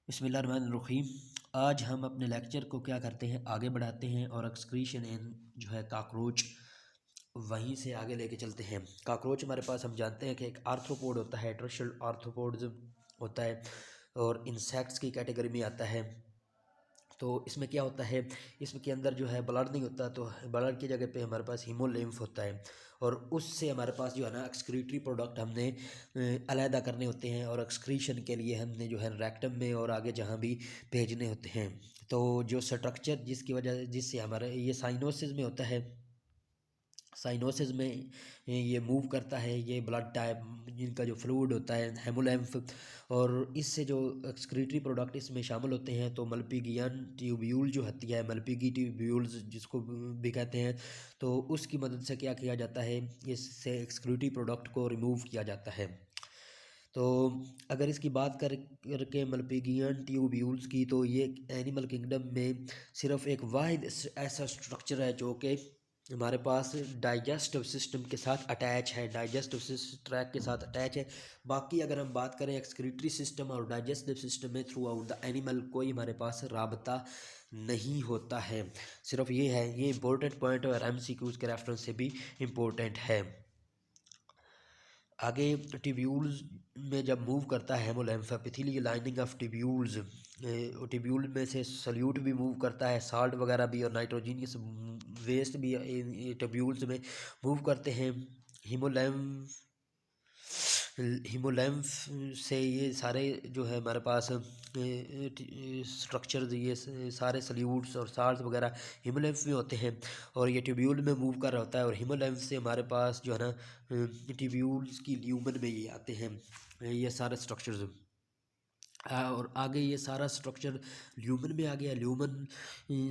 बिस्मिल्लाहिर्रहमानिर्रहीम। आज हम अपने लेक्चर को क्या करते हैं, आगे बढ़ाते हैं और एक्सक्रीशन इन जो है काकरोच वहीं से आगे लेके चलते हैं। काकरोच हमारे पास हम जानते हैं कि एक आर्थ्रोपोड होता है, टर्शियल आर्थ्रोपोड्स होता है और इंसेक्ट्स की कैटेगरी में आता है। तो इसमें क्या होता है, इसमें के अंदर जो है ब्लड नहीं होता, तो ब्लड की जगह पे हमारे पास हीमोलिम्फ होता है और उससे हमारे पास जो है ना एक्सक्रीटरी प्रोडक्ट हमने अलहदा करने होते हैं और एक्सक्रीशन के लिए हमने जो है रेक्टम में और आगे जहाँ भी भेजने होते हैं। तो जो स्ट्रक्चर जिसकी वजह जिससे हमारे ये साइनोसिस में होता है, साइनोसिस में ये मूव करता है, ये ब्लड टाइप जिनका जो फ्लूइड होता है हेमोलैम्फ, और इससे जो एक्सक्रीटरी प्रोडक्ट इसमें शामिल होते हैं तो मल्पीगियन ट्यूब्यूल जो होती है, मल्पीगी ट्यूब्यूल्स जिसको भी कहते हैं, तो उसकी मदद से क्या किया जाता है, इससे एक्सक्रीटरी प्रोडक्ट को रिमूव किया जाता है। तो अगर इसकी बात करके मल्पीगियन ट्यूब्यूल्स की, तो ये एनिमल किंगडम में सिर्फ एक वाहिद ऐसा स्ट्रक्चर है जो कि हमारे पास डाइजेस्टिव सिस्टम के साथ अटैच है, डाइजेस्टिव ट्रैक के साथ अटैच है। बाकी अगर हम बात करें एक्सक्रीटरी सिस्टम और डाइजेस्टिव सिस्टम में थ्रू आउट द एनिमल कोई हमारे पास राबता नहीं होता है। सिर्फ ये है, ये इंपॉर्टेंट पॉइंट और एमसीक्यूज के रेफरेंस से भी इम्पोर्टेंट है। आगे टिब्यूल्स में जब मूव करता है haemolymph, epithelial lining of tubules, tubule में से सल्यूट भी मूव करता है, साल्ट वगैरह भी और नाइट्रोजीनियस वेस्ट भी टिब्यूल्स में मूव करते हैं। हीमोलैम्फ हीमोलैम्फ से ये सारे जो है हमारे पास स्ट्रक्चर्स, ये सारे सल्यूट्स और साल्ट वगैरह हीमोलैम्फ में होते हैं और ये ट्यूब्यूल में मूव कर रहा होता है। और हीमोलैम्फ से हमारे पास जो है ना ट्यूब्यूल्स की ल्यूमन में ये आते हैं, ये सारे स्ट्रक्चर्स। और आगे ये सारा स्ट्रक्चर ल्यूमन में आ गया, ल्यूमन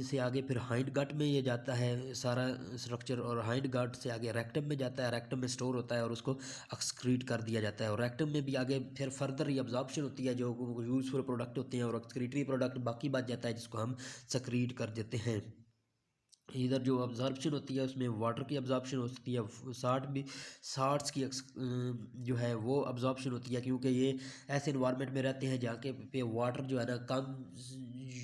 से आगे फिर हाइंड गट में ये जाता है सारा स्ट्रक्चर, और हाइंड गट से आगे रेक्टम में जाता है, रेक्टम में स्टोर होता है और उसको एक्सक्रीट कर दिया जाता है। और रेक्टम में भी आगे फिर फर्दर एब्जॉर्प्शन होती है, जो यूजफुल प्रोडक्ट होते हैं, और एक्सक्रीटरी प्रोडक्ट बाकी बच जाता है जिसको हम सक्रीट कर देते हैं। इधर जो अब्जॉर्प्शन होती है उसमें वाटर की अब्जॉर्प्शन होती है, सार्ट्स की जो है वो अब्जॉर्प्शन होती है, क्योंकि ये ऐसे इन्वायरमेंट में रहते हैं जहाँ के पे वाटर जो है ना कम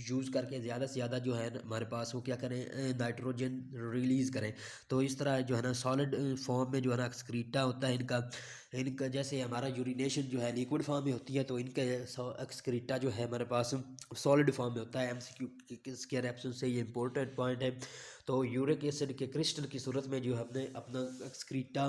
यूज़ करके ज़्यादा से ज़्यादा जो है ना हमारे पास वो क्या करें, नाइट्रोजन रिलीज़ करें। तो इस तरह जो है ना सॉलिड फॉर्म में जो है ना एक्सक्रीटा होता है इनका, इनका जैसे हमारा यूरिनेशन जो है लिक्विड फॉर्म में होती है, तो इनका एक्सक्रीटा जो है हमारे पास सॉलिड फॉर्म में होता है। एमसीक्यू के रेफरेंस से ये इंपॉर्टेंट पॉइंट है। तो यूरिक एसिड के क्रिस्टल की सूरत में जो हमने अपना एक्सक्रीटा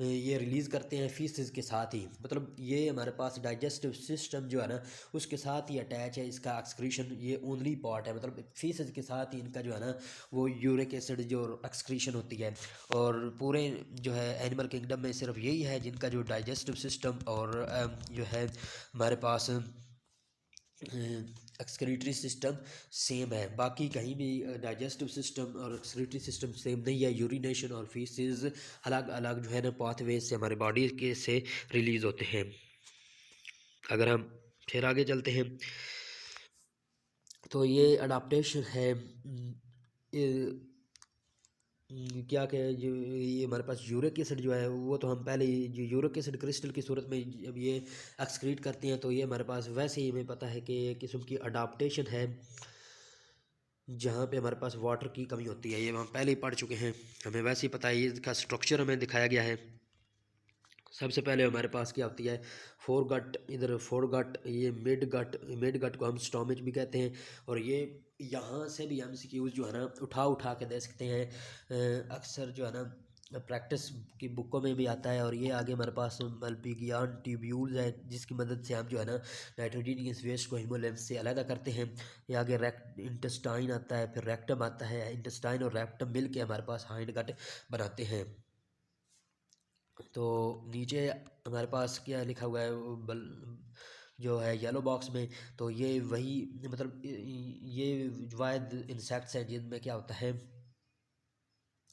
ये रिलीज़ करते हैं फीसेस के साथ ही, मतलब ये हमारे पास डाइजेस्टिव सिस्टम जो है ना उसके साथ ही अटैच है, इसका एक्सक्रीशन ये ओनली पार्ट है, मतलब फीसेस के साथ ही इनका जो है ना वो यूरिक एसिड जो एक्सक्रीशन होती है। और पूरे जो है एनिमल किंगडम में सिर्फ यही है जिनका जो डाइजेस्टिव सिस्टम और जो है हमारे पास एक्सक्रीटरी सिस्टम सेम है। बाकी कहीं भी डाइजेस्टिव सिस्टम और एक्सक्रीटरी सिस्टम सेम नहीं है। यूरिनेशन और फीसेस अलग अलग जो है ना पाथवे से हमारे बॉडी के से रिलीज़ होते हैं। अगर हम फिर आगे चलते हैं तो ये अडाप्टेशन है, क्या क्या जो ये हमारे पास यूरिक एसिड जो है वो तो हम पहले ही जो यूरिक एसिड क्रिस्टल की सूरत में जब ये एक्सक्रीट करते हैं, तो ये हमारे पास वैसे ही हमें पता है कि एक किस्म की अडाप्टेशन है जहाँ पे हमारे पास वाटर की कमी होती है, ये हम पहले ही पढ़ चुके हैं, हमें वैसे ही पता है। ये इसका स्ट्रक्चर हमें दिखाया गया है। सबसे पहले हमारे पास क्या होती है, फोर गट, इधर फोर गट, ये मिड गट को हम स्टोमिच भी कहते हैं। और ये यहाँ से भी एमसीक्यूज जो है ना उठा उठा के दे सकते हैं, अक्सर जो है ना प्रैक्टिस की बुकों में भी आता है। और ये आगे हमारे पास मल्पीगियन ट्यूब्यूल्स है जिसकी मदद से हम जो है ना नाइट्रोजनियस वेस्ट को हीमोलिम्फ से अलग करते हैं। ये आगे इंटेस्टाइन आता है, फिर रेक्टम आता है, इंटेस्टाइन और रेक्टम मिल के हमारे पास हाइंड गट बनाते हैं। तो नीचे हमारे पास क्या लिखा हुआ है जो है येलो बॉक्स में, तो ये वही मतलब ये वायद इंसेक्ट्स हैं जिनमें क्या होता है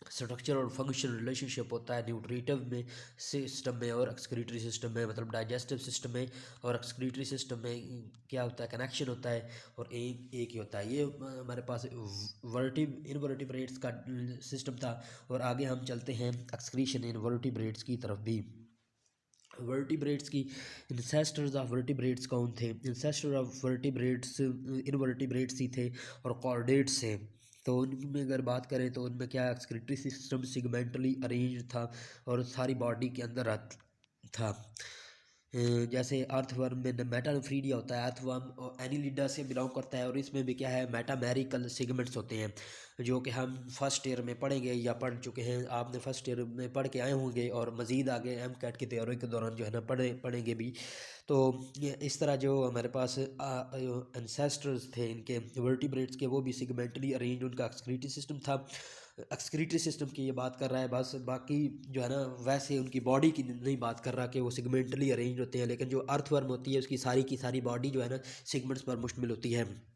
स्ट्रक्चर और फंक्शन रिलेशनशिप होता है न्यूट्रिटिव में सिस्टम में और एक्सक्रीटरी सिस्टम में, मतलब डाइजेस्टिव सिस्टम में और एक्सक्रीटरी सिस्टम में क्या होता है, कनेक्शन होता है और एक ही होता है। ये हमारे पास इनवर्टिब्रेट्स का सिस्टम था। और आगे हम चलते हैं एक्सक्रीशन इनवर्टिब्रेट्स की तरफ भी। वर्टिब्रेट्स की इंसेस्टर्स ऑफ वर्टिब्रेट्स कौन थे? इंसेस्टर ऑफ वर्टिब्रेट्स इनवर्टिब्रेट्स ही थे और कॉर्डेट्स थे। तो उनमें अगर बात करें तो उनमें क्या एक्सक्रीटरी सिस्टम सिगमेंटली अरेंज था और सारी बॉडी के अंदर था। जैसे अर्थवर्म में मेटानेफ्रीडिया होता है, अर्थवर्म एनिलिडा से बिलोंग करता है और इसमें भी क्या है मेटामेरिकल सिगमेंट्स होते हैं, जो कि हम फर्स्ट ईयर में पढ़ेंगे या पढ़ चुके हैं। आपने फर्स्ट ईयर में पढ़ के आए होंगे और मज़ीद आगे एम कैट की तैयारी के दौरान जो है ना पढ़ेंगे भी। तो ये इस तरह जो हमारे पास एंसेस्टर्स थे इनके वर्टिब्रेट्स के, वो भी सिगमेंटली अरेंज उनका एक्सक्रीटरी सिस्टम था। एक्सक्रीटरी सिस्टम की ये बात कर रहा है बस, बाकी जो है ना वैसे उनकी बॉडी की नहीं बात कर रहा कि वो सिगमेंटली अरेंज होते हैं, लेकिन जो अर्थवर्म होती है उसकी सारी की सारी बॉडी जो है ना सिगमेंट्स पर मुश्तमिल होती है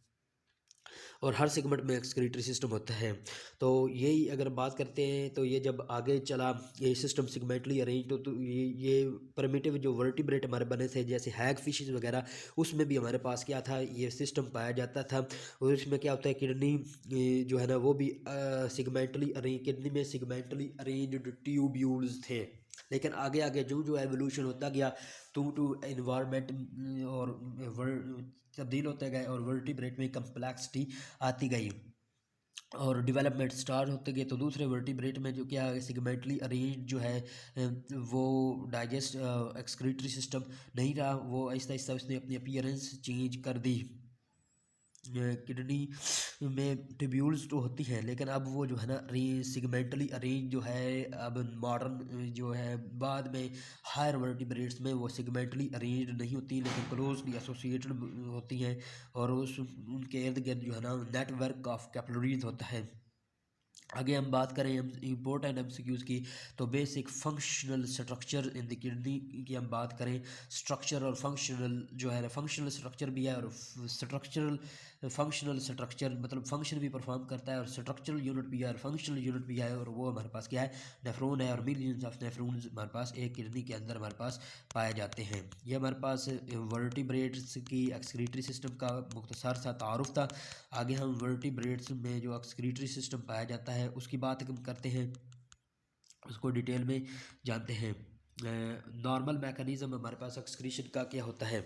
और हर सेगमेंट में एक्सक्रीटरी सिस्टम होता है। तो यही अगर बात करते हैं तो ये जब आगे चला ये सिस्टम सिगमेंटली अरेंज, तो ये प्रिमिटिव जो वर्टिब्रेट हमारे बने थे जैसे हैग फिशेस वगैरह, उसमें भी हमारे पास क्या था, ये सिस्टम पाया जाता था। और इसमें क्या होता है, किडनी जो है ना वो भी सिगमेंटली अरेंज, किडनी में सिगमेंटली अरेंज्ड ट्यूब्यूल्स थे। लेकिन आगे आगे जो जो एवोल्यूशन होता गया टू इन्वायरमेंट और तब्दील होते गए और वर्टिब्रेट में कम्प्लेक्सिटी आती गई और डेवलपमेंट स्टार्ट होते गए, तो दूसरे वर्टिब्रेट में जो क्या सिगमेंटली अरेंज जो है वो डाइजेस्ट एक्सक्रीटरी सिस्टम नहीं रहा, वो आहिस्ता आहिस्ता उसने अपनी अपीयरेंस चेंज कर दी। किडनी में ट्यूब्यूल्स तो होती हैं, लेकिन अब वो जो है ना सिगमेंटली अरेंज जो है, अब मॉडर्न जो है बाद में हायर वर्टिब्रेट्स में वो सिगमेंटली अरेंज नहीं होती लेकिन क्लोजली एसोसिएटेड होती हैं और उस उनके इर्द गिर्द जो है ना नेटवर्क ऑफ कैपिलरीज होता है। आगे हम बात करें हम इम्पोर्टेंट एमसीक्यूज़ की, तो basic functional structure in the kidney की हम बात करें। स्ट्रक्चर और फंक्शनल जो है, फंक्शनल स्ट्रक्चर भी है और स्ट्रक्चरल फंक्शनल स्ट्रक्चर मतलब फंक्शन भी परफॉर्म करता है और स्ट्रक्चरल यूनिट भी है और फंक्शनल यूनिट भी है, और वो हमारे पास क्या है, नेफ्रॉन है और मिलियंस ऑफ नेफ्रॉन्स हमारे पास एक किडनी के अंदर हमारे पास पाए जाते हैं। ये हमारे पास वर्टिब्रेट्स की एक्सक्रीटरी सिस्टम का मुख्तसर सा तारुफ था। आगे हम वर्टिब्रेट्स में जो एक्सक्रीटरी सिस्टम पाया जाता है उसकी बात हम करते हैं, उसको डिटेल में जानते हैं। नॉर्मल मैकेनिज़्म हमारे पास एक्सक्रीशन का क्या होता है,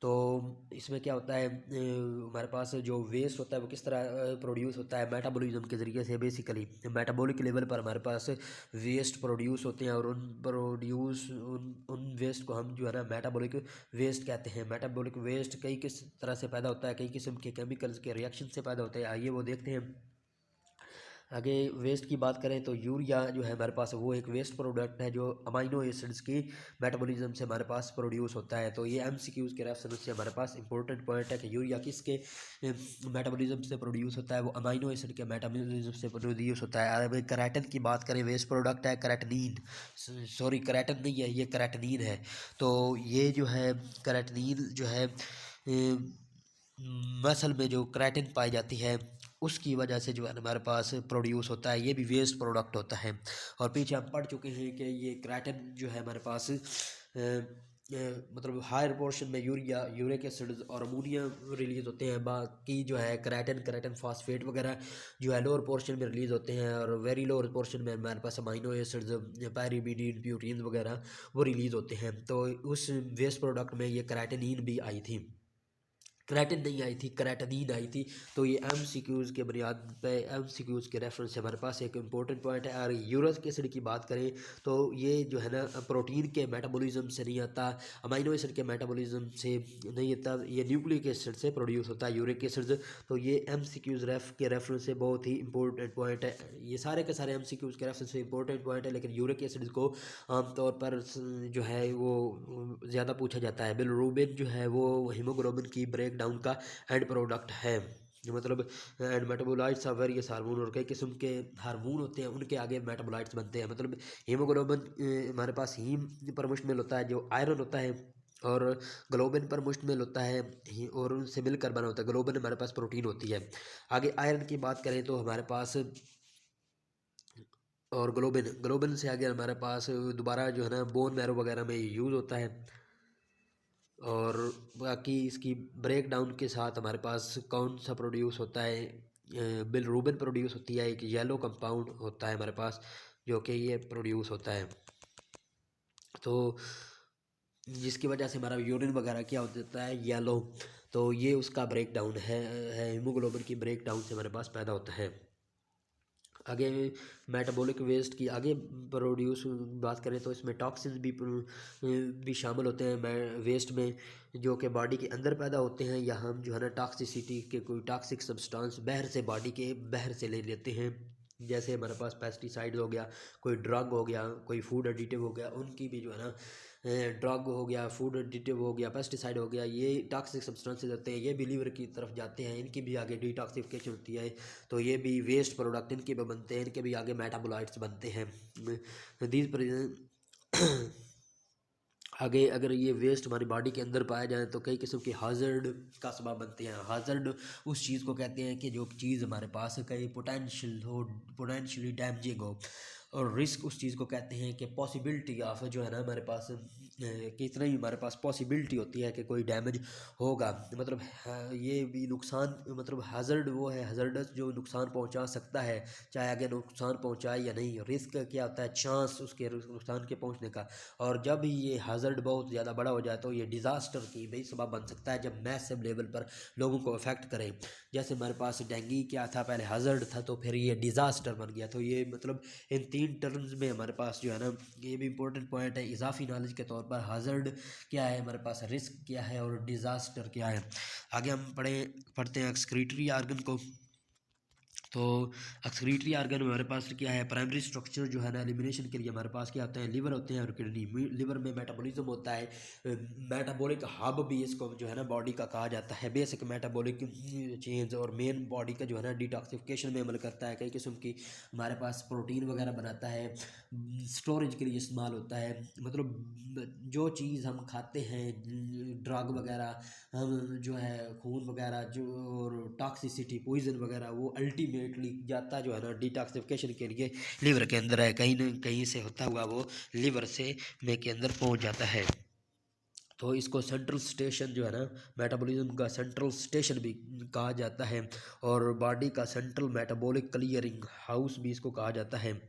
तो इसमें क्या होता है, हमारे पास जो वेस्ट होता है वो किस तरह प्रोड्यूस होता है, मेटाबॉलिज्म के ज़रिए से। बेसिकली मेटाबॉलिक लेवल पर हमारे पास वेस्ट प्रोड्यूस होते हैं और उन वेस्ट को हम जो है ना मेटाबॉलिक वेस्ट कहते हैं। मेटाबॉलिक वेस्ट कई किस तरह से पैदा होता है, कई किस्म के केमिकल्स के रिएक्शन से पैदा होते हैं, आइए वो देखते हैं। आगे वेस्ट की बात करें तो यूरिया जो है हमारे पास वो एक वेस्ट प्रोडक्ट है जो अमाइनो एसिड्स की मेटाबॉलिज्म से हमारे पास प्रोड्यूस होता है। तो ये एमसीक्यूज़ के रेफरेंस से हमारे पास इंपॉर्टेंट पॉइंट है कि यूरिया किसके मेटाबॉलिज्म से प्रोड्यूस होता है, वो अमाइनो एसिड के मेटाबॉलिज्म से प्रोड्यूस होता है। अब कराटिन की बात करें, वेस्ट प्रोडक्ट है कराटिनिन, सॉरी कराटिन नहीं है, ये कराटिनिन है। तो ये जो है कराटिनिन जो है मसल में जो क्राटिन पाई जाती है उसकी वजह से जो है हमारे पास प्रोड्यूस होता है, ये भी वेस्ट प्रोडक्ट होता है। और पीछे हम पढ़ चुके हैं कि ये क्राटिन जो है हमारे पास मतलब हायर पोर्शन में यूरिक एसिड और अमोनिया रिलीज़ होते हैं, बाकी जो है क्राटिन फास्फेट वगैरह जो है लोअर पोर्शन में रिलीज़ होते हैं, और वेरी लोअर पोर्शन में हमारे पास अमाइनो एसिड्स पायरीमिडीन प्यूरीन वगैरह वो रिलीज़ होते हैं। तो उस वेस्ट प्रोडक्ट में ये क्राटिनिन भी आई थी, क्रेटिन नहीं आई थी, क्रेटनीन आई थी। तो ये एमसीक्यूज़ के बुनियाद पे एमसीक्यूज़ के रेफरेंस से हमारे पास एक इंपॉर्टेंट पॉइंट है। और यूरिक एसिड की बात करें तो ये जो है ना प्रोटीन के मेटाबॉलिज्म से नहीं आता, अमाइनो एसिड के मेटाबॉलिज्म से नहीं आता, ये न्यूक्लिक एसिड से प्रोड्यूस होता है यूरिक एसिड। तो ये एमसीक्यूज़ के रेफरेंस से बहुत ही इंपॉर्टेंट पॉइंट है। ये सारे के सारे एमसीक्यूज़ के रेफरेंस से इंपॉर्टेंट पॉइंट है, लेकिन यूरिक एसिड को आमतौर पर जो है वो ज़्यादा पूछा जाता है। बिलरूबिन जो है वो हीमोग्लोबिन की ब्रेक डाउन का एंड प्रोडक्ट है, मतलब and metabolites of various hormone, और कई किस्म के हार्मोन होते हैं उनके आगे मेटाबोलाइट्स बनते हैं। मतलब हीमोग्लोबिन हमारे पास हीम पर मुश्तमिल होता है जो आयरन होता है, और ग्लोबिन पर मुश्तमिल होता है और उनसे मिलकर बना होता है। ग्लोबिन हमारे पास प्रोटीन होती है। आगे आयरन की बात करें तो हमारे पास, और ग्लोबिन से आगे हमारे पास दोबारा जो है ना बोन मैरो वगैरह में यूज़ होता है। और बाकी इसकी ब्रेक डाउन के साथ हमारे पास कौन सा प्रोड्यूस होता है, बिलरूबिन प्रोड्यूस होती है, एक येलो कंपाउंड होता है हमारे पास जो कि ये प्रोड्यूस होता है। तो जिसकी वजह से हमारा यूरिन वगैरह क्या हो जाता है, येलो। तो ये उसका ब्रेक डाउन है हीमोग्लोबिन की ब्रेक डाउन से हमारे पास पैदा होता है। आगे मेटाबॉलिक वेस्ट की आगे प्रोड्यूस बात करें तो इसमें टॉक्सिन्स भी शामिल होते हैं वेस्ट में, जो कि बॉडी के अंदर पैदा होते हैं, या हम जो है ना टॉक्सिसिटी के कोई टॉक्सिक सब्सटेंस बाहर से बॉडी के बाहर से ले लेते हैं। जैसे हमारे पास पेस्टिसाइड हो गया, कोई ड्रग हो गया, कोई फूड एडिटिव हो गया, उनकी भी जो है ना ड्रग हो गया, फूड एडिटिव हो गया, पेस्टिसाइड हो गया, ये टॉक्सिक सब्सटेंसेस होते हैं, ये भी लीवर की तरफ जाते हैं, इनकी भी आगे डिटॉक्सिफिकेशन होती है। तो ये भी वेस्ट प्रोडक्ट इनके भी बनते हैं, इनके भी आगे मेटाबोलाइट्स बनते हैं। दीज आगे अगर ये वेस्ट हमारी बॉडी के अंदर पाया जाए तो कई किस्म के हाजर्ड का सबब बनते हैं। हाजर्ड उस चीज़ को कहते हैं कि जो चीज़ हमारे पास कई पोटेंशियल हो, पोटेंशियली डैमेजिंग हो, और रिस्क उस चीज़ को कहते हैं कि पॉसिबिलिटी ऑफ जो है ना हमारे पास कितना ही हमारे पास पॉसिबिलिटी होती है कि कोई डैमेज होगा। मतलब ये भी नुकसान, मतलब हज़र्ड वो है, हज़र्डस जो नुकसान पहुंचा सकता है, चाहे आगे नुकसान पहुंचाए या नहीं। रिस्क क्या होता है, चांस उसके नुकसान के पहुंचने का। और जब ये हज़र्ड बहुत ज़्यादा बड़ा हो जाए तो ये डिज़ास्टर की भी सबब बन सकता है, जब मैसिव लेवल पर लोगों को अफेक्ट करे। जैसे हमारे पास डेंगू क्या था, पहले हज़र्ड था तो फिर ये डिज़ास्टर बन गया। तो ये मतलब इन 3 टर्म्स में हमारे पास जो है ना, ये भी इंपॉर्टेंट पॉइंट है इजाफी नॉलेज के तौर पर। हज़र्ड क्या है हमारे पास, रिस्क क्या है, और डिज़ास्टर क्या है। आगे हम पढ़ते हैं एक्सक्रीटरी आर्गन को। तो एक्सक्रीटरी आर्गन में हमारे पास क्या है, प्राइमरी स्ट्रक्चर जो है ना एलिमिनेशन के लिए हमारे पास क्या होते हैं, लिवर होते हैं और किडनी। लिवर में मेटाबॉलिज्म होता है, मेटाबॉलिक हब भी इसको जो है ना बॉडी का कहा जाता है, बेसिक मेटाबॉलिक चेंज। और मेन बॉडी का जो है ना डिटॉक्सिफिकेशन में अमल करता है, कई किस्म की हमारे पास प्रोटीन वगैरह बनाता है, स्टोरेज के लिए इस्तेमाल होता है। मतलब जो चीज़ हम खाते हैं, ड्रग वगैरह, हम जो है खून वगैरह जो, और टॉक्सिसिटी पॉइजन वगैरह, वो अल्टीमेटली जाता जो है ना डिटॉक्सिफिकेशन के लिए लिवर के अंदर है, कहीं न कहीं से होता हुआ वो लिवर से में के अंदर पहुंच जाता है। तो इसको सेंट्रल स्टेशन जो है ना, मेटाबॉलिज्म का सेंट्रल स्टेशन भी कहा जाता है, और बॉडी का सेंट्रल मेटाबॉलिक क्लियरिंग हाउस भी इसको कहा जाता है।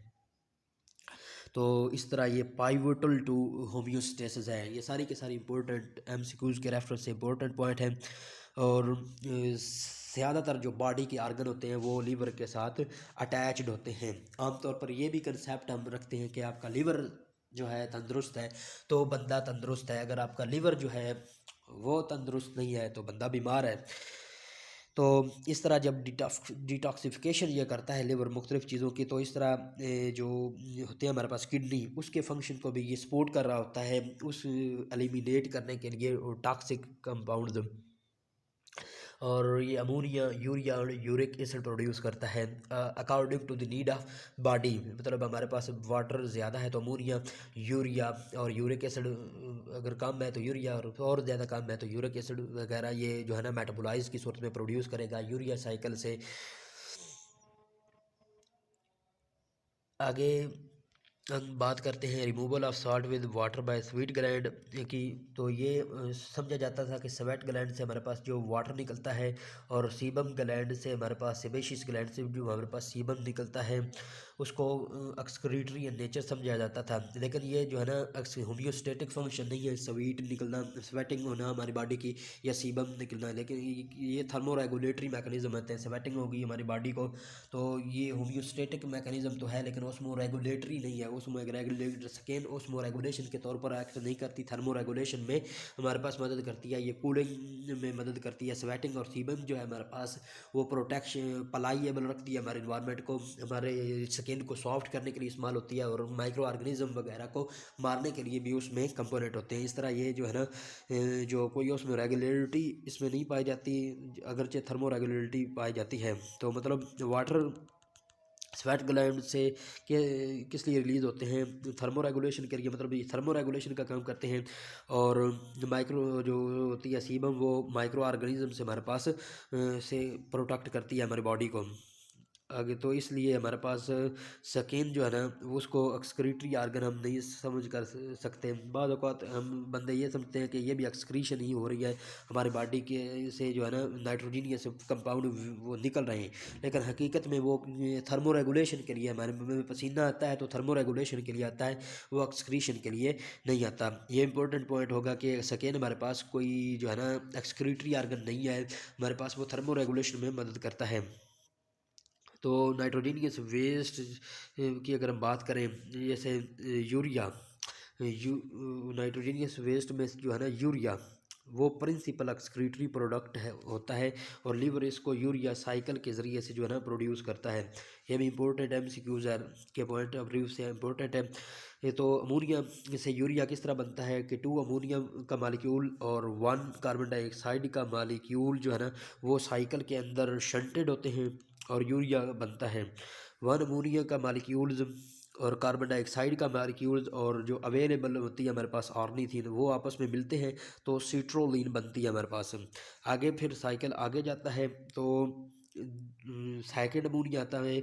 तो इस तरह ये पाइवोटल टू होम्योस्टेसिस है। ये सारी के सारी इंपॉर्टेंट एमसीक्यूज़ के रेफरेंस से इंपॉर्टेंट पॉइंट हैं। और ज़्यादातर जो बॉडी के आर्गन होते हैं वो लीवर के साथ अटैच्ड होते हैं। आमतौर पर ये भी कंसेप्ट हम रखते हैं कि आपका लीवर जो है तंदुरुस्त है तो बंदा तंदुरुस्त है, अगर आपका लीवर जो है वो तंदुरुस्त नहीं है तो बंदा बीमार है। तो इस तरह जब डिटॉक्सिफिकेशन ये करता है लिवर मुख्तलिफ़ चीज़ों की, तो इस तरह जो होते हैं हमारे पास किडनी, उसके फंक्शन को भी ये सपोर्ट कर रहा होता है, उस एलिमिनेट करने के लिए टॉक्सिक कंपाउंड्स। और ये अमोनिया, यूरिया और यूरिक एसिड प्रोड्यूस करता है according to the need of body. मतलब हमारे पास वाटर ज़्यादा है तो अमोनिया, यूरिया और यूरिक एसिड अगर कम है तो यूरिया, और ज़्यादा कम है तो यूरिक एसिड वगैरह ये जो है ना मेटाबोलाइज की सूरत में प्रोड्यूस करेगा यूरिया साइकिल से। आगे हम बात करते हैं removal of salt with water bye sweet gland की। तो ये समझा जाता था कि स्वेट ग्लैंड से हमारे पास जो वाटर निकलता है, और सीबम ग्लैंड से हमारे पास, सेबेशियस ग्लैंड से जो हमारे पास सीबम निकलता है, उसको एक्सक्रीटरी इन नेचर समझा जाता था। लेकिन ये जो है ना होम्योस्टेटिक फंक्शन नहीं है, स्वीट निकलना, स्वेटिंग होना हमारी बॉडी की, या सीबम निकलना। लेकिन ये थर्मो रेगुलेटरी मैकेनिज्म होते हैं। स्वेटिंग होगी हमारी बॉडी को तो ये होम्योस्टेटिक मैकेनिज्म तो है, लेकिन ओस्मो रेगुलेटरी नहीं है। Osmo regulator second osmo regulation के तौर पर एक्ट नहीं करती, थर्मो रेगुलेशन में हमारे पास मदद करती है, ये कूलिंग में मदद करती है। स्वेटिंग और सीबम जो है हमारे पास वो प्रोटेक्शन पलाइएबल रखती है हमारे इन्वायरमेंट को, हमारे स्किन को सॉफ्ट करने के लिए इस्तेमाल होती है, और माइक्रो ऑर्गेनिज्म वगैरह को मारने के लिए भी उसमें कंपोनेंट होते हैं। इस तरह ये जो है ना जो कोई उसमें रेगुलेटरी इसमें नहीं पाई जाती, अगरचे थर्मो रेगुलेटरी पाई जाती है। तो मतलब वाटर स्वेट ग्लैंड से के किस लिए रिलीज़ होते हैं, थर्मो रेगुलेशन के लिए, मतलब ये थर्मो रेगुलेशन का काम करते हैं। और माइक्रो जो होती है सीबम, वो माइक्रो ऑर्गेनिज्म से हमारे पास से प्रोटेक्ट करती है हमारी बॉडी को। आगे तो इसलिए हमारे पास स्किन जो है ना वो उसको एक्सक्रीटरी आर्गन हम नहीं समझ कर सकते। बाद औक़ात हम बंदे ये समझते हैं कि ये भी एक्सक्रीशन ही हो रही है हमारे बॉडी के से जो है ना नाइट्रोजनियस कंपाउंड वो निकल रहे हैं, लेकिन हकीकत में वो थर्मो रेगुलेशन के लिए हमारे मुंह में पसीना आता है तो थर्मो रेगुलेशन के लिए आता है, वो एक्सक्रीशन के लिए नहीं आता। ये इंपॉर्टेंट पॉइंट होगा कि स्किन हमारे पास कोई जो है ना एक्सक्रीटरी आर्गन नहीं है, हमारे पास वो थर्मो रेगुलेशन में मदद करता है। तो नाइट्रोजनियस वेस्ट की अगर हम बात करें, जैसे यूरिया, यू नाइट्रोजनियस वेस्ट में जो है ना यूरिया वो प्रिंसिपल एक्सक्रीटरी प्रोडक्ट है होता है, और लीवर इसको यूरिया साइकिल के ज़रिए से जो है ना प्रोड्यूस करता है। ये भी इंपॉर्टेंट MCQs है के पॉइंट ऑफ व्यू से इम्पोर्टेंट है। ये तो अमोनिया से यूरिया किस तरह बनता है कि 2 अमोनिया का मालिक्यूल और 1 कार्बन डाइऑक्साइड का मालिक्यूल जो है ना वो साइकिल के अंदर शंटेड होते हैं और यूरिया बनता है। 1 अमोनिया का मालिक्यूल्स और कार्बन डाइऑक्साइड का मालिक्यूल्स और जो अवेलेबल होती है हमारे पास ऑर्निथीन, वो आपस में मिलते हैं तो सिट्रोलिन बनती है हमारे पास। आगे फिर साइकिल आगे जाता है तो सेकेंड अमोनिया आता है।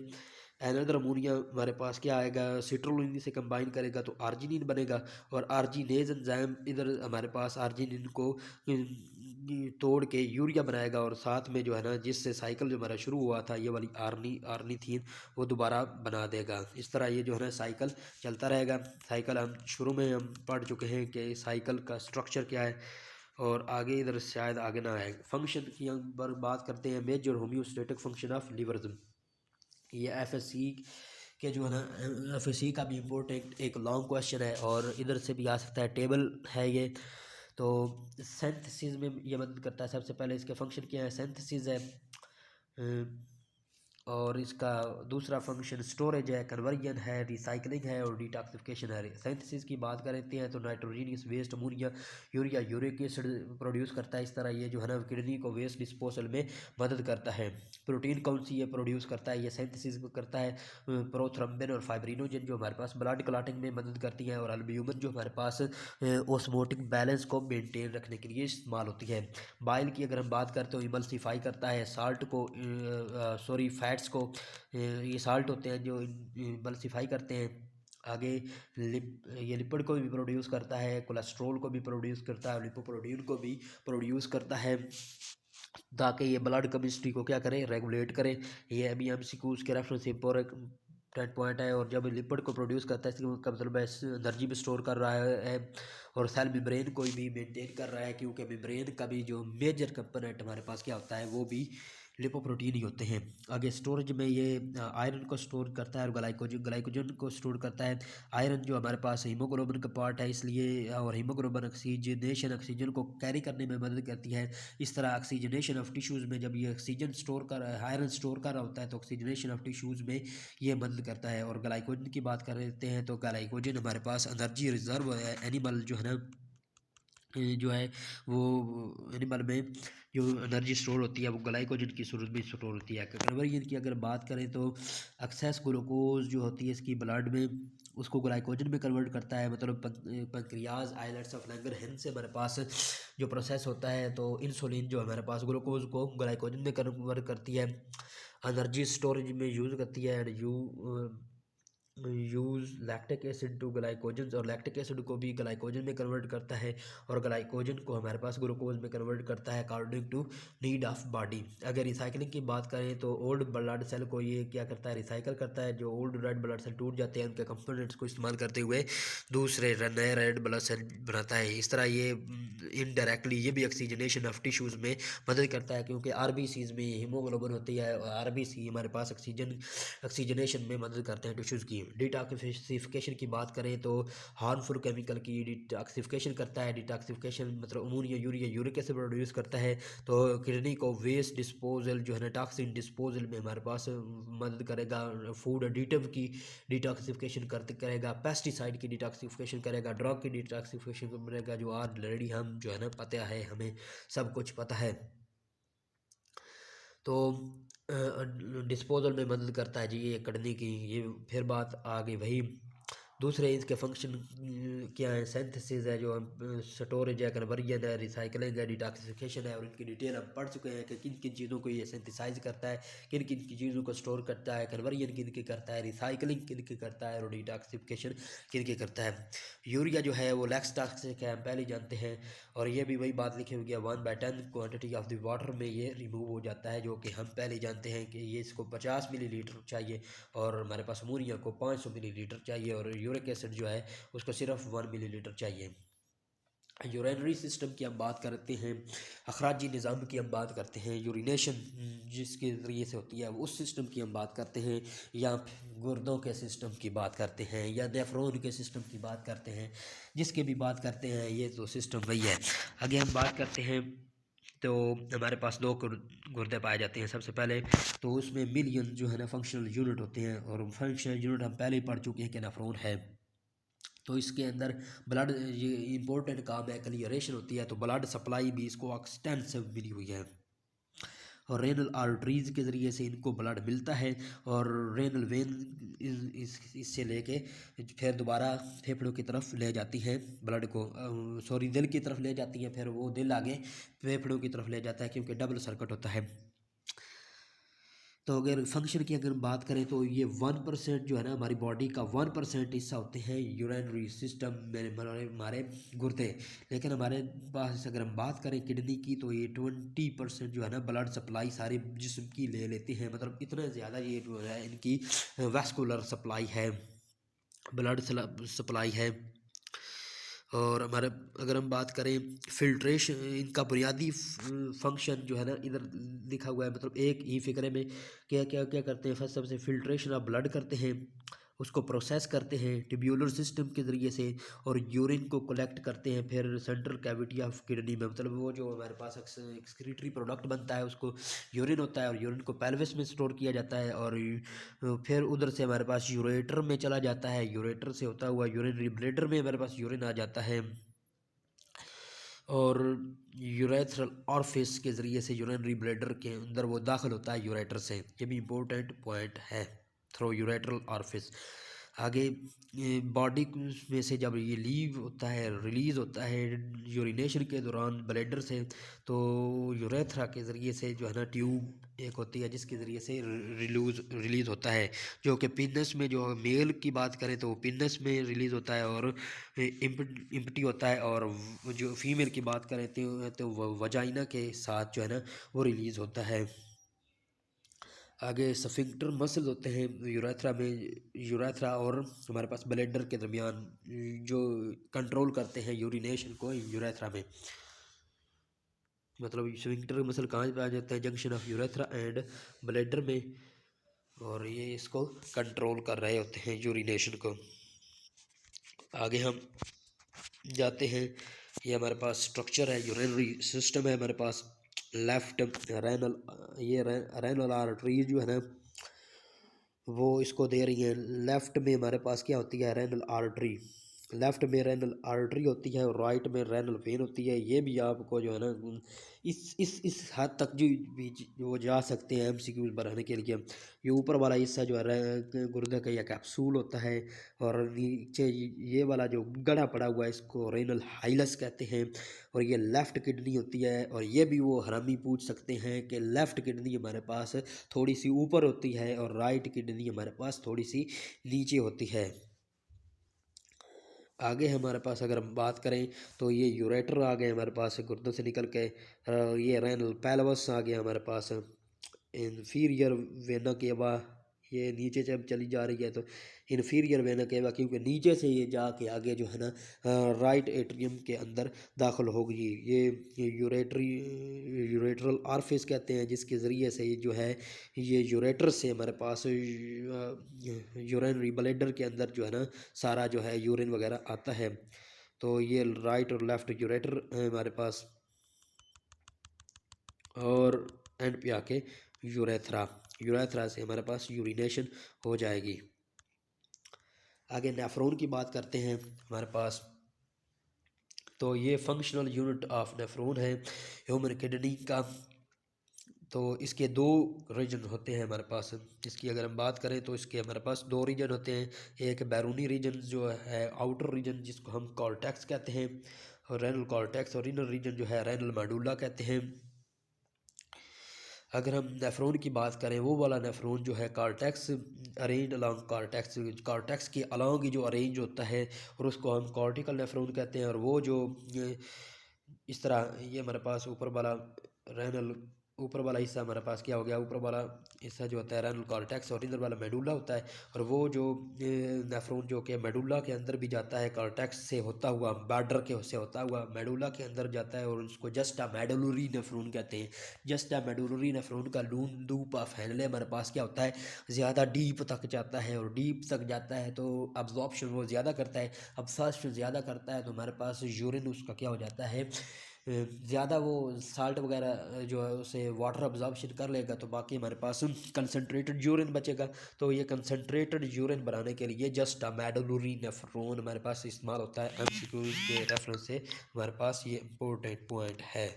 एनदर अमोनिया हमारे पास क्या आएगा, सिट्रोलिन से कंबाइन करेगा तो आर्जिनिन बनेगा, और आर्जिनेज एंजाइम इधर हमारे पास आर्जिनिन को तोड़ के यूरिया बनाएगा, और साथ में जो है ना जिससे साइकिल जो हमारा शुरू हुआ था ये वाली आर्निथीन वो दोबारा बना देगा। इस तरह ये जो है ना साइकिल चलता रहेगा। साइकिल हम शुरू में हम पढ़ चुके हैं कि साइकिल का स्ट्रक्चर क्या है, और आगे इधर शायद आगे ना आए। फंक्शन की हम बात करते हैं, major homeostatic function of liver. ये FSC के जो है ना FSC का भी इम्पोर्टेंट एक लॉन्ग क्वेश्चन है, और इधर से भी आ सकता है, टेबल है ये। तो सिंथेसिस में ये मदद करता है। सबसे पहले इसके फंक्शन क्या है, सिंथेसिस है, और इसका दूसरा फंक्शन स्टोरेज है, कन्वर्जन है, रिसाइकलिंग है और डिटॉक्सिफिकेशन है। सिंथेसिस की बात करते हैं तो nitrogenous waste ammonia urea uric acid produce करता है। इस तरह ये जो है ना किडनी को वेस्ट डिस्पोजल में मदद करता है। प्रोटीन कौन सी ये प्रोड्यूस करता है, ये सिंथेसिस करता है प्रोथ्रम्बिन और फाइब्रिनोजन जो हमारे पास ब्लड क्लॉटिंग में मदद करती है, और अल्ब्यूमिन जो हमारे पास ऑस्मोटिक बैलेंस को मेनटेन रखने के लिए इस्तेमाल होती है। बाइल की अगर हम बात करते हो इमल्सिफाई करता है साल्ट को, सॉरी फैट्स को, ये साल्ट होते हैं जो इमल्सिफाई करते हैं। आगे ये लिपिड को भी प्रोड्यूस करता है, कोलेस्ट्रॉल को भी प्रोड्यूस करता है, लिपोप्रोटीन को भी प्रोड्यूस करता है, ताकि ये ब्लड केमिस्ट्री को क्या करे, रेगुलेट करे। ये अभी MCQs के रेफरेंस से इम्पोर्टेंट पॉइंट है। और जब लिपिड को प्रोड्यूस करता है इसका मतलब एनर्जी भी स्टोर कर रहा है, और सेल मेम्ब्रेन को भी मेंटेन कर रहा है, क्योंकि मेम्ब्रेन का भी जो मेजर कंपोनेंट हमारे पास क्या होता है वो भी लिपोप्रोटीन ही होते हैं। आगे स्टोरेज में ये आयरन को स्टोर करता है और ग्लाइकोजन को स्टोर करता है। आयरन जो हमारे पास हीमोग्लोबिन का पार्ट है इसलिए, और हीमोग्लोबिन ऑक्सीजन को कैरी करने में मदद करती है। इस तरह ऑक्सीजनेशन ऑफ टिश्यूज़ में जब ये ऑक्सीजन स्टोर कर आयरन स्टोर कर रहा होता है तो ऑक्सीजनेशन ऑफ टिश्यूज़ में ये मदद करता है। और ग्लाइकोजन की बात कर लेते हैं तो ग्लाइकोजन हमारे पास एनर्जी रिजर्व है। एनिमल जो है ना जो है वो एनिमल में जो एनर्जी स्टोर होती है वो ग्लाइकोजन की सूरत में स्टोर होती है। कन्वर्जन की अगर बात करें तो एक्सेस ग्लूकोज जो होती है इसकी ब्लड में, उसको ग्लाइकोजन में कन्वर्ट करता है। मतलब पंक्रियाज आइलेट्स ऑफ लैंगरहैंस से हमारे पास जो प्रोसेस होता है, तो इंसुलिन जो हमारे पास ग्लूकोज को ग्लाइकोजन में कन्वर्ट करती है, एनर्जी स्टोरेज में यूज़ करती है। And use lactic acid to glycogen, और लैक्टिक एसिड को भी ग्लाइकोजन में कन्वर्ट करता है, और ग्लाइकोजन को हमारे पास ग्लूकोज में कन्वर्ट करता है according to need of body. अगर रिसाइकलिंग की बात करें तो ओल्ड ब्लड सेल को ये क्या करता है, रिसाइकल करता है। जो ओल्ड रेड ब्लड सेल टूट जाते हैं उनके कंपोनेंट्स को इस्तेमाल करते हुए दूसरे नए रेड ब्लड सेल बनाता है। इस तरह ये इनडायरेक्टली ये भी ऑक्सीजनेशन ऑफ टिश्यूज़ में मदद करता है, क्योंकि RBCs में हीमोग्लोबिन होती है, और RBC हमारे पास ऑक्सीजनेशन में मदद करते हैं टिश्यूज़ की। डिटॉक्सिफिकेशन की बात करें तो हार्मफुल केमिकल की डिटॉक्सिफिकेशन करता है। डिटॉक्सिफिकेशन मतलब ammonia urea uric acid produce करता है, तो किडनी को वेस्ट डिस्पोजल जो है ना टॉक्सिन डिस्पोजल में हमारे पास मदद करेगा। फूड एडिटिव की डिटॉक्सिफिकेशन करेगा, पेस्टिसाइड की डिटॉक्सिफिकेशन करेगा, ड्रग की डिटॉक्सिफिकेशन करेगा, जो ऑलरेडी हम जो है ना पता है, हमें सब कुछ पता है। तो डिस्पोजल में मदद करता है जी ये किडनी की। ये फिर बात आ गई भाई दूसरे इसके फंक्शन क्या है, सिंथेसिस है, जो हम स्टोरेज है, कन्वर्जन है, रिसाइकलिंग है, डिटॉक्सिफिकेशन है, और इनकी डिटेल हम पढ़ चुके हैं कि किन किन चीज़ों को ये सिंथेसाइज करता है, किन किन की चीज़ों को स्टोर करता है, कन्वर्जन किन की करता है, रिसाइकलिंग किन की करता है, और डिटॉक्सिफिकेशन किन की करता है। यूरिया जो है वो लैक्स टॉक्सिक है, हम पहले ही जानते हैं, और ये भी वही बात लिखी हुई है 1/10 क्वांटिटी ऑफ द वाटर में ये रिमूव हो जाता है, जो कि हम पहले ही जानते हैं कि ये इसको 50 मिलीलीटर चाहिए, और हमारे पास अमोनिया को 500 मिलीलीटर चाहिए, और यूरिक एसिड जो है उसको सिर्फ 1 मिलीलीटर चाहिए। यूरिनरी सिस्टम की हम बात करते हैं, अखराजी निज़ाम की हम बात करते हैं, यूरिनेशन जिसके ज़रिए से होती है उस सिस्टम की हम बात करते हैं, या गुर्दों के सिस्टम की बात करते हैं, या नेफ्रॉन के सिस्टम की बात करते हैं, जिसकी भी बात करते हैं ये तो सिस्टम वही है। आगे हम बात करते हैं तो हमारे पास दो गुर्दे पाए जाते हैं। सबसे पहले तो उसमें मिलियन जो है ना फंक्शनल यूनिट होते हैं, और फंक्शनल यूनिट हम पहले ही पढ़ चुके हैं कि नेफ्रॉन है। तो इसके अंदर ब्लड, ये इंपॉर्टेंट काम है, क्लियरेशन होती है, तो ब्लड सप्लाई भी इसको एक्सटेंसिव मिली हुई है, और रेनल आर्टरीज़ के ज़रिए से इनको ब्लड मिलता है, और रेनल वेन इससे लेके फिर दोबारा फेफड़ों की तरफ ले जाती हैं ब्लड को, सॉरी दिल की तरफ ले जाती हैं, फिर वो दिल आगे फेफड़ों की तरफ ले जाता है, क्योंकि डबल सर्किट होता है। तो अगर फंक्शन की अगर बात करें तो ये 1% जो है ना हमारी बॉडी का 1% हिस्सा होते हैं यूरिनरी सिस्टम में हमारे गुर्दे। लेकिन हमारे पास अगर हम बात करें किडनी की तो ये 20% जो है ना ब्लड सप्लाई सारे जिस्म की ले लेते हैं, मतलब इतना ज़्यादा ये जो है इनकी वैस्कुलर सप्लाई है, ब्लड सप्लाई है। और हमारे अगर हम बात करें फिल्ट्रेशन, इनका बुनियादी फंक्शन जो है ना इधर लिखा हुआ है, मतलब एक ही फिक्रे में क्या क्या क्या करते हैं। फर्स्ट सबसे फिल्ट्रेशन ऑफ ब्लड करते हैं, उसको प्रोसेस करते हैं ट्यूब्यूलर सिस्टम के ज़रिए से, और यूरिन को कलेक्ट करते हैं फिर सेंट्रल कैविटी ऑफ किडनी में, मतलब वो जो हमारे पास एक्सक्रीटरी प्रोडक्ट बनता है उसको यूरिन होता है, और यूरिन को पेल्विस में स्टोर किया जाता है, और फिर उधर से हमारे पास यूरेटर में चला जाता है, यूरेटर से होता हुआ यूरिनरी ब्लैडर में हमारे पास यूरिन आ जाता है, और यूरेथ्रल ऑरिफिस के ज़रिए से यूरिनरी ब्लैडर के अंदर वो दाखिल होता है यूरेटर से। ये भी इम्पोर्टेंट पॉइंट है, थ्रो यूरेट्रल ऑरिफिस। आगे बॉडी में से जब ये लीव होता है, रिलीज़ होता है यूरिनेशन के दौरान ब्लैडर से, तो यूरेथ्रा के ज़रिए से जो है ना ट्यूब एक होती है जिसके ज़रिए से रिलीज़ होता है, जो कि पिनस में, जो मेल की बात करें तो पिनस में रिलीज़ होता है और इम्पटी होता है, और जो फीमेल की बात करें तो वजाइना के साथ जो है ना वो रिलीज़ होता है। आगे स्फिंक्टर मसल होते हैं यूरेथ्रा में, यूरेथ्रा और हमारे पास ब्लैडर के दरमियान, जो कंट्रोल करते हैं यूरिनेशन को यूरेथ्रा में। मतलब स्फिंक्टर मसल कहाँ पे आ जाता है, junction of urethra and bladder में, और ये इसको कंट्रोल कर रहे होते हैं यूरिनेशन को। आगे हम जाते हैं, ये हमारे पास स्ट्रक्चर है, यूरिनरी सिस्टम है हमारे पास। लेफ्ट रेनल, ये रेनल आर्टरी जो है ना वो इसको दे रही है। लेफ्ट में हमारे पास क्या होती है, रेनल आर्टरी। लेफ्ट में रेनल आर्टरी होती है और राइट में रेनल वेन होती है। ये भी आपको जो है ना इस हद तक जो भी वो जा सकते हैं एमसीक्यूज बनाने के लिए। ये ऊपर वाला हिस्सा जो है गुर्दे का या कैप्सूल होता है, और नीचे ये वाला जो गड़ा पड़ा हुआ है इसको रेनल हाइलस कहते हैं, और ये लेफ़्ट किडनी होती है। और ये भी वो हरामी पूछ सकते हैं कि लेफ़्ट किडनी हमारे पास थोड़ी सी ऊपर होती है और राइट किडनी हमारे पास थोड़ी सी नीचे होती है। आगे हमारे पास अगर हम बात करें तो ये यूरेटर आ गए हमारे पास गुर्दों से निकल के, ये रेनल पेल्वस आ गया हमारे पास। इन्फीरियर वेना केवा ये नीचे जब चली जा रही है तो इन्फीरियर वेना केवा, क्योंकि नीचे से ये जाके आगे जो है ना राइट एट्रियम के अंदर दाखिल होगी। ये यूरेटरल ऑरिफिस कहते हैं, जिसके ज़रिए से ये जो है ये यूरेटर से हमारे पास यूरिनरी ब्लैडर के अंदर जो है ना सारा जो है यूरिन वगैरह आता है। तो ये राइट और लेफ़्ट यूरेटर है हमारे पास, और एंड पे आके यूरेथ्रा, यूरेथ्रा से हमारे पास यूरिनेशन हो जाएगी। आगे नेफ्रॉन की बात करते हैं हमारे पास, तो ये फंक्शनल यूनिट ऑफ नेफ्रॉन है ह्यूमन किडनी का। तो इसके दो रीजन होते हैं हमारे पास। इसकी अगर हम बात करें तो इसके हमारे पास दो रीजन होते हैं। एक बैरूनी रीजन जो है आउटर रीजन जिसको हम कॉर्टेक्स कहते हैं, और रेनल कॉर्टेक्स, और इनर रीजन जो है रेनल मेडुला कहते हैं। अगर हम नेफ्रॉन की बात करें, वो वाला नेफ्रॉन जो है cortex arrange along cortex, cortex के अलॉन्ग ही जो अरेंज होता है, और उसको हम कॉर्टिकल नेफ्रॉन कहते हैं। और वो जो इस तरह ये हमारे पास ऊपर वाला रेनल, ऊपर वाला हिस्सा हमारे पास क्या हो गया, ऊपर वाला हिस्सा जो होता है रेनल कॉर्टेक्स, और इधर वाला मेडुला होता है। और वो जो नेफ्रॉन जो कि मेडुला के अंदर भी जाता है, कॉर्टेक्स से होता हुआ, बॉर्डर के से होता हुआ मेडुला के अंदर जाता है, और उसको जस्टा मेडुलरी नेफ्रॉन कहते हैं। जस्टा मेडुलरी नेफ्रॉन का लूप ऑफ हैंडले हमारे पास क्या होता है, ज़्यादा डीप तक जाता है, और डीप तक जाता है तो अब्जॉर्प्शन वो ज़्यादा करता है। अब्जॉर्प्शन ज़्यादा करता है तो हमारे पास यूरिन उसका क्या हो जाता है, ज़्यादा वो साल्ट वगैरह जो है उसे वाटर अब्जॉर्प्शन कर लेगा, तो बाकी हमारे पास कंसनट्रेटेड यूरिन बचेगा। तो ये कंसनट्रेटेड यूरिन बनाने के लिए जस्ट मेडुलरी नेफ्रॉन हमारे पास इस्तेमाल होता है। एमसीक्यू के रेफरेंस से हमारे पास ये इम्पोर्टेंट पॉइंट है।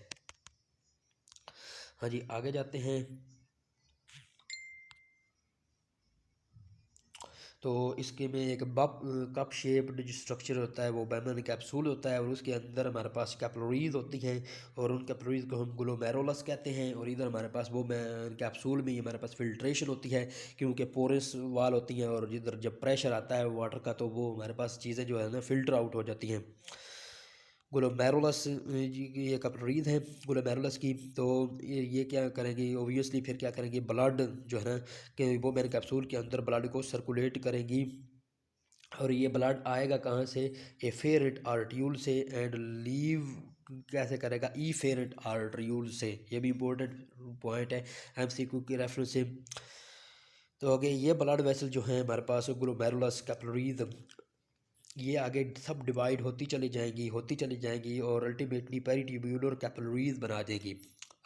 हाँ जी, आगे जाते हैं। तो इसके में एक कप शेप्ड जो स्ट्रक्चर होता है वो बैमन कैप्सूल होता है, और उसके अंदर हमारे पास कैपिलरीज होती हैं, और उन कैपिलरीज को हम ग्लोमेरुलस कहते हैं। और इधर हमारे पास वो कैप्सूल में ही हमारे पास फिल्ट्रेशन होती है, क्योंकि पोरस वाल होती हैं, और जिधर जब प्रेशर आता है वाटर का तो वो हमारे पास चीज़ें जो है ना फिल्टर आउट हो जाती हैं। ग्लोमेरुलस की ये कैपिलरीज है ग्लोमेरुलस की। तो ये क्या करेंगी, ओबियसली फिर क्या करेंगी, ब्लड जो है ना कि वो मेरे कैप्सूल के अंदर ब्लड को सर्कुलेट करेंगी। और ये ब्लड आएगा कहाँ से, एफेरेट आर्ट्यूल से, एंड लीव कैसे करेगा, ई फेरेट आर्ट्यूल से। ये भी इम्पोर्टेंट पॉइंट है एमसीक्यू के रेफरेंस से। तो आगे ये ब्लड वेसल जो है हमारे पास ग्लोमेरुलस कैपिलरीज, ये आगे सब डिवाइड होती चली जाएंगी, और अल्टीमेटली पेरीट्यूब्यूलर कैपिलरीज बना देगी।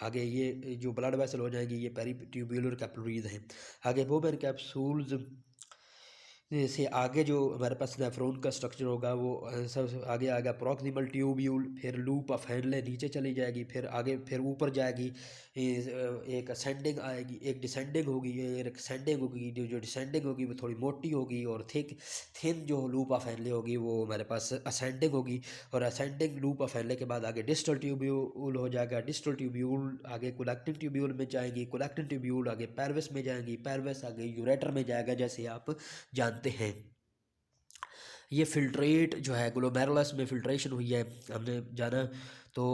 आगे ये जो ब्लड वेसल हो जाएंगी ये पेरीट्यूब्यूलर कैपिलरीज हैं। आगे वो मेरे कैप्सूल्स से आगे जो हमारे पास नेफ्रॉन का स्ट्रक्चर होगा वो सब आगे आएगा प्रॉक्सिमल ट्यूब्यूल, फिर लूप ऑफ हैंडले नीचे चली जाएगी, फिर आगे फिर ऊपर जाएगी। एक असेंडिंग आएगी, एक डिसेंडिंग होगी, एक असेंडिंग होगी। जो डिसेंडिंग होगी वो थोड़ी मोटी होगी, और थिन जो लूप ऑफ हैंडले होगी वो हमारे पास असेंडिंग होगी। और असेंडिंग लूप ऑफ हैंडले के बाद आगे डिस्टल ट्यूब्यूल हो जाएगा। डिस्टल ट्यूब्यूल आगे कोलेक्टिंग ट्यूब्यूल में जाएंगी, कोलेक्टिंग ट्यूब्यूल आगे पैरवेस में जाएंगी, पैरवेस आगे यूरेटर में जाएगा, जैसे आप जानते हैं। ये फिल्ट्रेट जो है ग्लोमेरुलस में फिल्ट्रेशन हुई है, हमने जाना। तो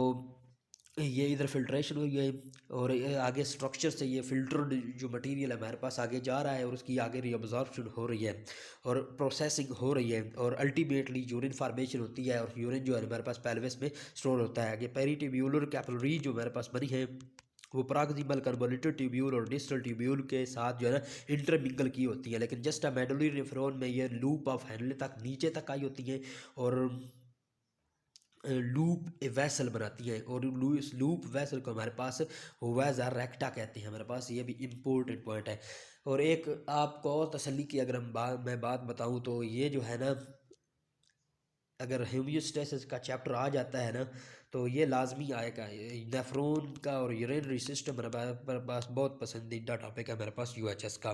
ये इधर फिल्ट्रेशन हुई है, और ये आगे स्ट्रक्चर से ये फिल्टर्ड जो मटेरियल है हमारे पास आगे जा रहा है, और उसकी आगे रीअब्जॉर्प्शन हो रही है, और प्रोसेसिंग हो रही है, और अल्टीमेटली यूरिन फार्मेशन होती है, और यूरिन जो है हमारे पास पेल्विस में स्टोर होता है। आगे पेरीट्यूब्यूलर कैपिलरी जो हमारे पास बनी है वो प्रॉक्सिमल कन्वोल्यूटेड ट्यूब्यूल और डिस्टल ट्यूब्यूल के साथ जो है ना इंटरमिंगल की होती है। लेकिन जस्ट मेडुलरी नेफ्रॉन में ये लूप ऑफ हैंडले तक नीचे तक आई होती हैं, और लूप वेसल बनाती है, और इस लूप वेसल को हमारे पास वेजा रेक्टा कहते हैं हमारे पास। ये भी इम्पोर्टेंट पॉइंट है। और एक आपको और तसल्ली की अगर मैं बात बताऊं तो ये जो है ना, अगर होम्योस्टेसिस का चैप्टर आ जाता है ना तो ये लाजमी आएगा। नेफ्रॉन का और यूरिनरी सिस्टम हमारे पास बहुत पसंदीदा टॉपिक है हमारे पास यूएचएस का।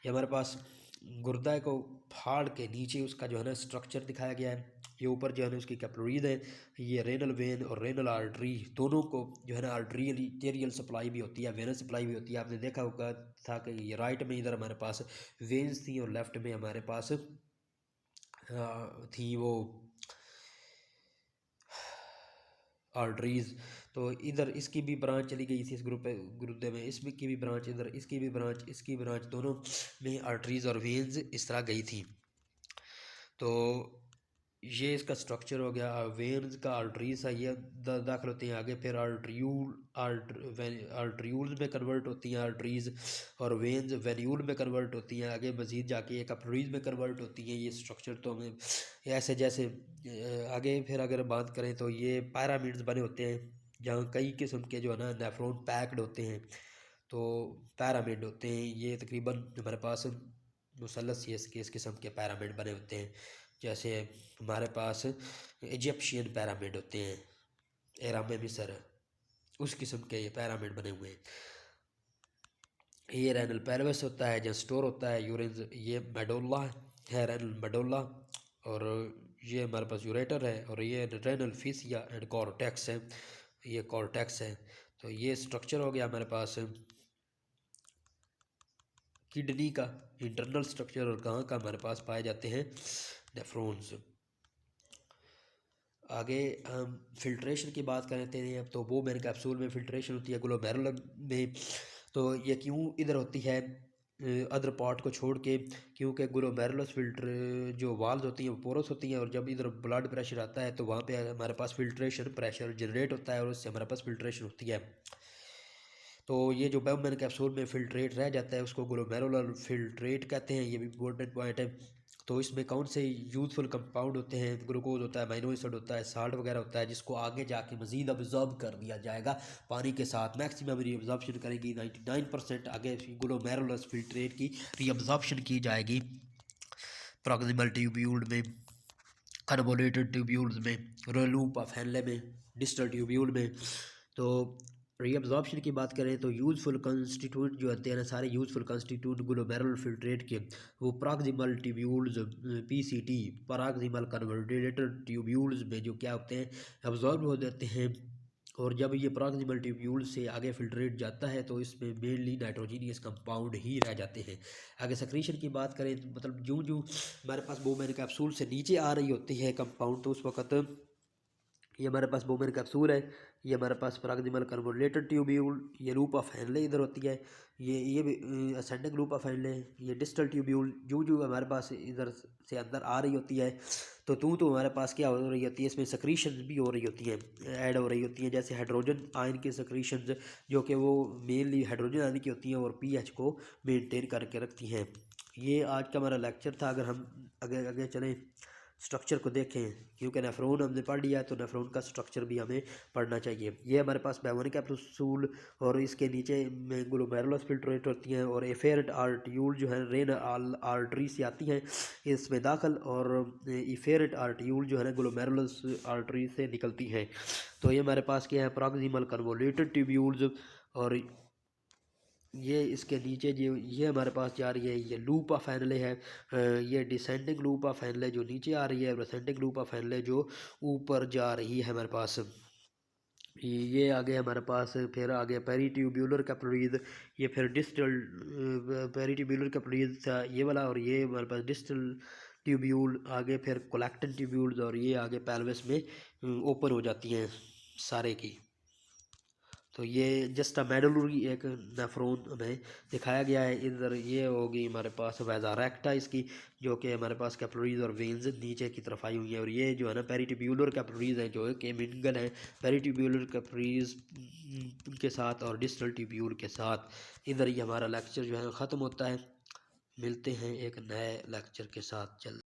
ये हमारे पास गुर्दा को फाड़ के नीचे उसका जो है ना स्ट्रक्चर दिखाया गया है। ये ऊपर जो है ना उसकी कैपिलरीज है, ये रेनल वेन और रेनल आर्टरी दोनों को जो है ना आर्टरियल सप्लाई भी होती है, वेनस सप्लाई भी होती है। आपने देखा होगा था कि ये राइट में इधर हमारे पास वेन्स थी, और लेफ्ट में हमारे पास थी वो आर्टरीज। तो इधर इसकी भी ब्रांच चली गई थी इस गुरुद्वारे में, इसमें की भी ब्रांच, इधर इसकी भी ब्रांच, इसकी ब्रांच, दोनों में आर्टरीज और वेन्स इस तरह गई थी। तो ये इसका स्ट्रक्चर हो गया। वेन्स का आर्टरीज है ये दाखिल होती हैं आगे, फिर आर्ट्रियूल्स में कन्वर्ट होती हैं आर्टरीज, और वेन्स वेन्यूल में कन्वर्ट होती हैं आगे, मज़ीद जाके एक कैपिलरीज में कन्वर्ट होती हैं। ये स्ट्रक्चर तो हमें ऐसे जैसे आगे फिर अगर बात करें तो ये पैरामिड्स बने होते हैं, जहाँ कई किस्म के जो है ना नेफ्रॉन पैक्ड होते हैं। तो पैरामिड होते हैं ये तकरीबन हमारे पास मुसलस ये इस किस्म के पैरामिड बने होते हैं। जैसे हमारे पास इजिप्शियन पैरामिड होते हैं, एहराम मिस्र, उस किस्म के ये पैरामिड बने हुए हैं। ये रेनल पेल्विस होता है, जहाँ स्टोर होता है यूरिन, ये मेडोला है, रेनल मेडोला। और ये हमारे पास यूरेटर है, और ये रेनल फीसिया एंड कॉर्टेक्स है, ये कॉर्टेक्स है। तो ये स्ट्रक्चर हो गया हमारे पास किडनी का इंटरनल स्ट्रक्चर। और कहाँ का हमारे पास पाए जाते हैं नेफ्रॉन्स। आगे हम फिल्ट्रेशन की बात करते हैं, तो वो मेरे कैप्सूल में फिल्ट्रेशन होती है ग्लोमेरुलर में। तो ये क्यों इधर होती है अदर पार्ट को छोड़ के, क्योंकि ग्लोमेरुलस फिल्टर जो वाल्व होती हैं वो पोरस होती हैं, और जब इधर ब्लड प्रेशर आता है तो वहाँ पे हमारे पास फिल्ट्रेशन प्रेशर जनरेट होता है, और उससे हमारे पास फिल्ट्रेशन होती है। तो ये जो बेवमैन कैप्सूल में फिल्ट्रेट रह जाता है उसको ग्लोमेरुलर फिल्ट्रेट कहते हैं, ये भी इम्पोर्टेंट पॉइंट है। तो इसमें कौन से यूज़फुल कंपाउंड होते हैं, ग्लूकोज होता है, अमीनो एसिड होता है, साल्ट वगैरह होता है, जिसको आगे जाके मज़ीद अब्जॉर्ब कर दिया जाएगा पानी के साथ। मैक्सिमम रीअब्जॉर्प्शन करेगी 99%। आगे ग्लोमेरुलर फिल्ट्रेट की रीअब्जॉर्प्शन की जाएगी प्रॉक्सिमल ट्यूब्यूल में, कार्बोनेटेड ट्यूब्यूल्स में, लूप ऑफ हेनले में, डिस्टल ट्यूब्यूल में। तो रीअब्जॉर्प्शन की बात करें तो यूज़फुल कंस्टिट्यूट जो होते हैं ना, सारे यूज़फुल कंस्टिट्यूट ग्लोमेरुलर फिल्ट्रेट के, वो proximal tubules PCT proximal converted tubules में जो क्या होते हैं, अब्जॉर्ब हो जाते हैं। और जब ये प्रॉक्सिमल ट्यूब्यूल से आगे फिल्ट्रेट जाता है तो इसमें मेनली नाइट्रोजीनियस कंपाउंड ही रह जाते हैं। आगे सक्रीशन की बात करें तो मतलब जो जो हमारे पास बोमेन कैप्सूल से नीचे आ रही होती है कंपाउंड, तो उस वक्त ये हमारे पास बोमेन कैप्सूल है, ये हमारे पास प्रॉक्सिमल कार्बोनेटेड ट्यूब्यूल, ये लूप ऑफ हेनले इधर होती है, ये भी असेंडिंग लूप ऑफ हेनले, ये डिस्टल ट्यूब्यूल जो जो हमारे पास इधर से अंदर आ रही होती है। तो हमारे पास क्या हो रही होती है, इसमें सक्रीशन भी हो रही होती हैं, ऐड हो रही होती हैं, जैसे हाइड्रोजन आयन की सक्रीशन, जो कि वो मेनली हाइड्रोजन आयन की होती हैं और पीएच को मेनटेन करके रखती हैं। ये आज का हमारा लेक्चर था। अगर हम आगे आगे चलें स्ट्रक्चर को देखें, क्योंकि नेफ्रॉन हमने पढ़ लिया है तो नेफ्रॉन का स्ट्रक्चर भी हमें पढ़ना चाहिए। ये हमारे पास बेवोनिक कैप्सूल, और इसके नीचे में ग्लोमेरुलस फिल्ट्रेट होती हैं, और एफेरेंट आर्ट्यूल जो है रेन आर्टरी से आती हैं इसमें दाखिल, और एफेरेंट आर्ट्यूल जो है ना ग्लोमेरुलस आर्टरी से निकलती हैं। तो ये हमारे पास क्या है, प्रॉक्सिमल कन्वोल्यूटेड ट्यूब्यूल्स, और ये इसके नीचे जो ये हमारे पास जा रही है ये लूप ऑफ हेनले है, ये डिसेंडिंग लूप ऑफ हेनले जो नीचे आ रही है, असेंडिंग लूप ऑफ हेनले जो ऊपर जा रही है हमारे पास। ये आगे हमारे पास फिर आगे पेरीट्यूब्यूलर कैपिलरीज, ये फिर डिस्टल पेरीट्यूब्यूलर कैपिलरीज था ये वाला, और ये हमारे पास डिस्टल ट्यूब्यूल, आगे फिर कोलेक्टिन ट्यूब्यूल्स, और ये आगे पेल्विस में ओपन हो जाती हैं सारे की। तो ये जस्ट अ मेडुलरी एक नेफ्रॉन हमें दिखाया गया है इधर। ये होगी हमारे पास वैजा रेक्टा इसकी, जो कि हमारे पास कैपिलरीज और वेन्स नीचे की तरफ आई हुई है। और ये जो है ना पेरीट्यूब्यूलर कैपिलरीज है जो कि मिंगल है पेरीट्यूब्यूलर कैपिलरीज के साथ और डिस्टल ट्यूब्यूल के साथ। इधर ही हमारा लेक्चर जो है ख़त्म होता है। मिलते हैं एक नए लेक्चर के साथ जल्द।